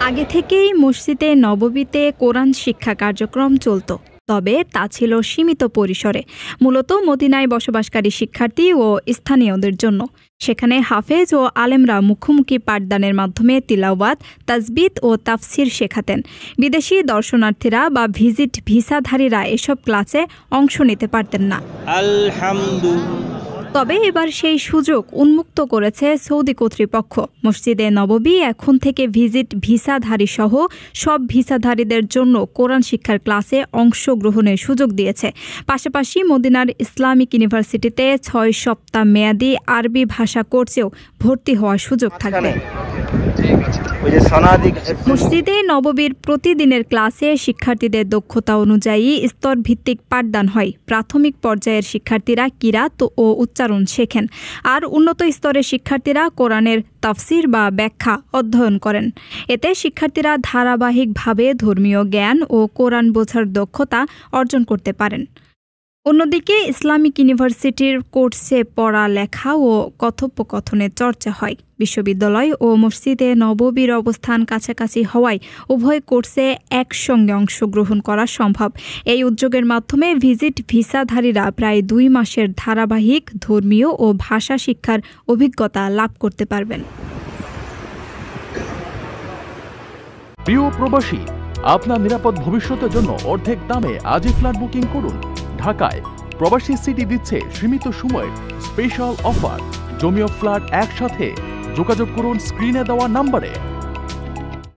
আগে থেকেই মসজিদে নববীতে কোরআন শিক্ষা কার্যক্রম চলত, তবে তা ছিল সীমিত পরিসরে, মূলত মদিনায় বসবাসকারী শিক্ষার্থী ও স্থানীয়দের জন্য। সেখানে হাফেজ ও আলেমরা মুখোমুখি পাঠদানের মাধ্যমে তিলাওয়াত, তাজবিদ ও তাফসির শেখাতেন। বিদেশি দর্শনার্থীরা বা ভিজিট ভিসাধারীরা এসব ক্লাসে অংশ নিতে পারতেন না। তবে এবার সেই সুযোগ উন্মুক্ত করেছে সৌদি কর্তৃপক্ষ। মসজিদে নববী এখন থেকে ভিজিট ভিসাধারী সহ সব ভিসাধারীদের জন্য কোরআন শিক্ষার ক্লাসে অংশগ্রহণের সুযোগ দিয়েছে। পাশাপাশি মদিনার ইসলামিক ইউনিভার্সিটিতে 6 সপ্তাহ মেয়াদী আরবি ভাষা কোর্সেও ভর্তি হওয়ার সুযোগ থাকবে। মসজিদে নববীর প্রতিদিনের ক্লাসে শিক্ষার্থীদের দক্ষতা অনুযায়ী স্তরভিত্তিক পাঠদান হয়। প্রাথমিক পর্যায়ের শিক্ষার্থীরা কিরাত ও উচ্চারণ শেখেন, আর উন্নত স্তরের শিক্ষার্থীরা কোরআনের তাফসির বা ব্যাখ্যা অধ্যয়ন করেন। এতে শিক্ষার্থীরা ধারাবাহিকভাবে ধর্মীয় জ্ঞান ও কোরআন বোঝার দক্ষতা অর্জন করতে পারেন। অন্যদিকে ইসলামিক ইউনিভার্সিটির কোর্সে পড়ালেখা ও কথোপকথনের চর্চা হয়। বিশ্ববিদ্যালয় ও মসজিদে নববীর অবস্থান কাছাকাছি হওয়ায় উভয় কোর্সে একসঙ্গে অংশগ্রহণ করা সম্ভব। এই উদ্যোগের মাধ্যমে ভিজিট ভিসাধারীরা প্রায় 2 মাসের ধারাবাহিক ধর্মীয় ও ভাষা শিক্ষার অভিজ্ঞতা লাভ করতে পারবেন। প্রিয় প্রবাসী, আপনার নিরাপদ ভবিষ্যতের জন্য অর্ধেক দামে আজই ফ্ল্যাট বুকিং করুন। ঢাকায় প্রবাসী সিটি দিচ্ছে সীমিত সময়ের স্পেশাল অফার। জমিও ফ্ল্যাট একসাথে। যোগাযোগ করুন স্ক্রিনে দেওয়া নম্বরে।